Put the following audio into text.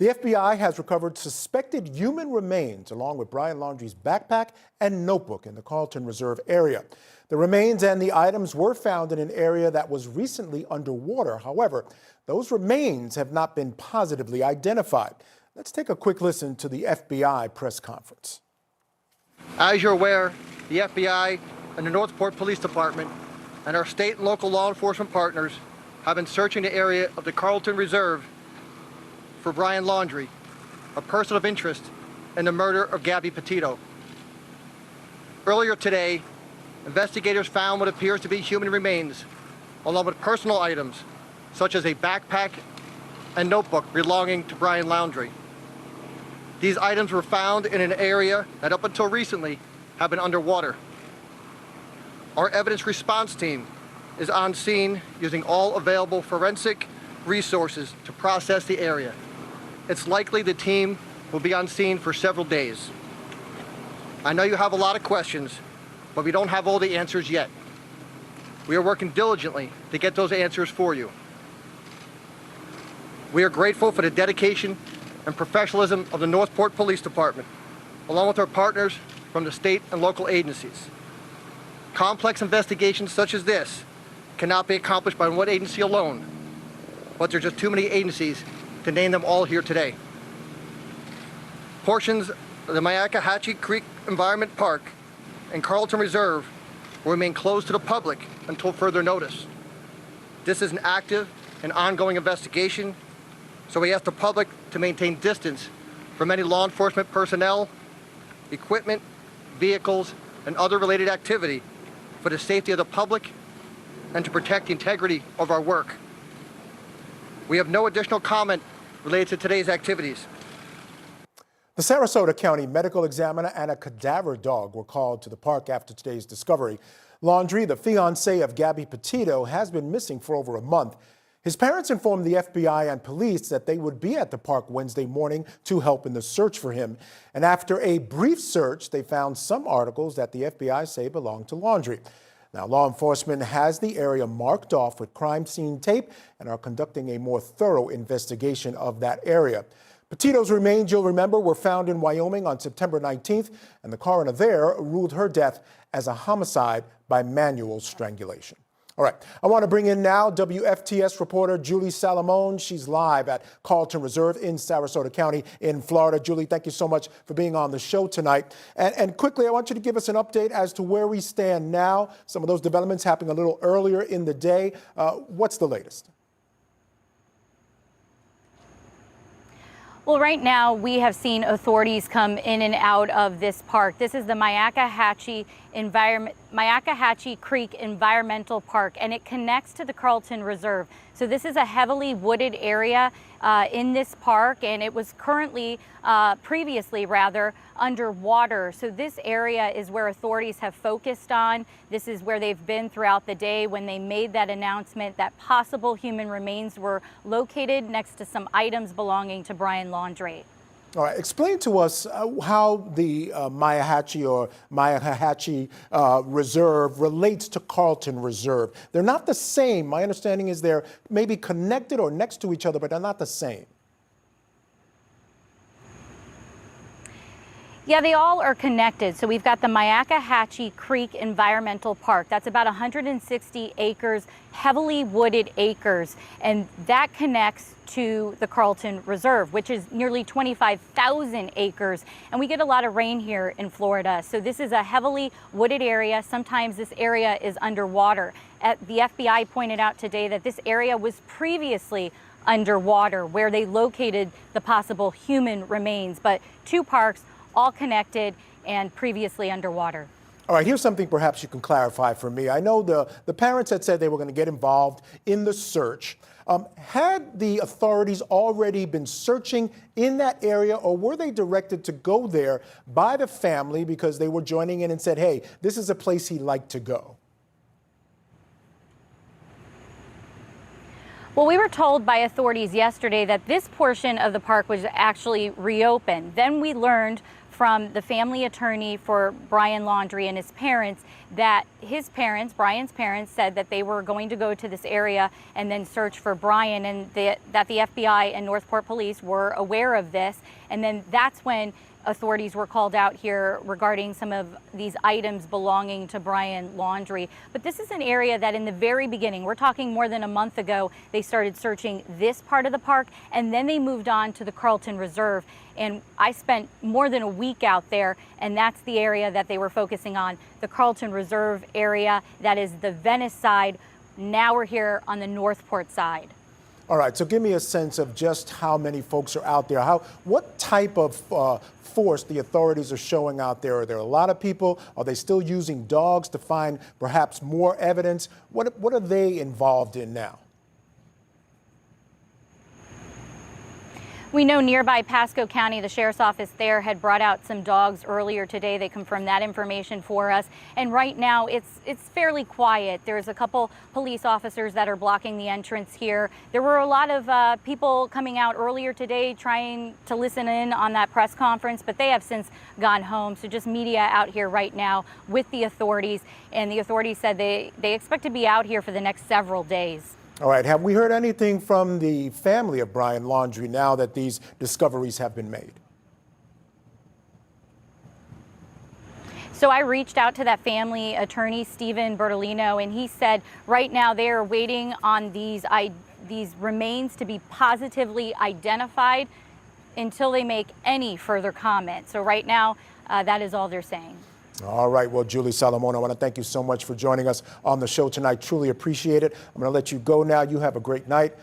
The FBI has recovered suspected human remains along with Brian Laundrie's backpack and notebook in the Carlton Reserve area. The remains and the items were found in an area that was recently underwater. However, those remains have not been positively identified. Let's take a quick listen to the FBI press conference. As you're aware, the FBI and the Northport Police Department and our state and local law enforcement partners have been searching the area of the Carlton Reserve for Brian Laundrie, a person of interest in the murder of Gabby Petito. Earlier today, investigators found what appears to be human remains, along with personal items such as a backpack and notebook belonging to Brian Laundrie. These items were found in an area that up until recently have been underwater. Our evidence response team is on scene using all available forensic resources to process the area. It's likely the team will be on scene for several days. I know you have a lot of questions, but we don't have all the answers yet. We are working diligently to get those answers for you. We are grateful for the dedication and professionalism of the Northport Police Department, along with our partners from the state and local agencies. Complex investigations such as this cannot be accomplished by one agency alone, but there's just too many agencies to name them all here today. Portions of the Myakkahatchee Creek Environment Park and Carlton Reserve will remain closed to the public until further notice. This is an active and ongoing investigation, so we ask the public to maintain distance from any law enforcement personnel, equipment, vehicles, and other related activity for the safety of the public and to protect the integrity of our work. We have no additional comment related to today's activities. The Sarasota County medical examiner and a cadaver dog were called to the park after today's discovery. Laundrie, the fiancé of Gabby Petito, has been missing for over a month. His parents informed the FBI and police that they would be at the park Wednesday morning to help in the search for him. And after a brief search, they found some articles that the FBI say belong to Laundrie. Now, law enforcement has the area marked off with crime scene tape and are conducting a more thorough investigation of that area. Petito's remains, you'll remember, were found in Wyoming on September 19th, and the coroner there ruled her death as a homicide by manual strangulation. All right, I want to bring in now WFTS reporter Julie Salamone. She's live at Carlton Reserve in Sarasota County in Florida. Julie, thank you so much for being on the show tonight. And quickly, I want you to give us an update as to where we stand now. Some of those developments happening a little earlier in the day. What's the latest? Well, right now we have seen authorities come in and out of this park. This is the Myakkahatchee Creek Environmental Park, and it connects to the Carlton Reserve. So this is a heavily wooded area in this park, and it was previously underwater. So this area is where authorities have focused on. This is where they've been throughout the day when they made that announcement that possible human remains were located next to some items belonging to Brian Laundrie. All right, explain to us how the Myakkahatchee Reserve relates to Carlton Reserve. They're not the same. My understanding is they're maybe connected or next to each other, but they're not the same. Yeah, they all are connected. So we've got the Myakkahatchee Creek Environmental Park. That's about 160 acres, heavily wooded acres, and that connects to the Carlton Reserve, which is nearly 25,000 acres. And we get a lot of rain here in Florida. So this is a heavily wooded area. Sometimes this area is underwater. The FBI pointed out today that this area was previously underwater, where they located the possible human remains. But two parks, all connected and previously underwater. All right, here's something perhaps you can clarify for me. I know the parents had said they were going to get involved in the search. Had the authorities already been searching in that area, or were they directed to go there by the family because they were joining in and said, hey, this is a place he'd like to go? Well, we were told by authorities yesterday that this portion of the park was actually reopened. Then we learned from the family attorney for Brian Laundrie and his parents that his parents, Brian's parents, said that they were going to go to this area and then search for Brian, and that the FBI and Northport Police were aware of this. And then that's when authorities were called out here regarding some of these items belonging to Brian Laundrie. But this is an area that in the very beginning, we're talking more than a month ago, they started searching this part of the park, and then they moved on to the Carlton Reserve. And I spent more than a week out there, and that's the area that they were focusing on, the Carlton Reserve area. That is the Venice side. Now we're here on the Northport side. All right, so give me a sense of just how many folks are out there. What type of force the authorities are showing out there? Are there a lot of people? Are they still using dogs to find perhaps more evidence? What are they involved in now? We know nearby Pasco County, the sheriff's office there had brought out some dogs earlier today. They confirmed that information for us. And right now it's fairly quiet. There's a couple police officers that are blocking the entrance here. There were a lot of people coming out earlier today trying to listen in on that press conference, but they have since gone home. So just media out here right now with the authorities. And the authorities said they expect to be out here for the next several days. All right, have we heard anything from the family of Brian Laundrie now that these discoveries have been made? So I reached out to that family attorney, Stephen Bertolino, and he said right now they are waiting on these remains to be positively identified until they make any further comment. So right now, that is all they're saying. All right. Well, Julie Salomon, I want to thank you so much for joining us on the show tonight. Truly appreciate it. I'm going to let you go now. You have a great night.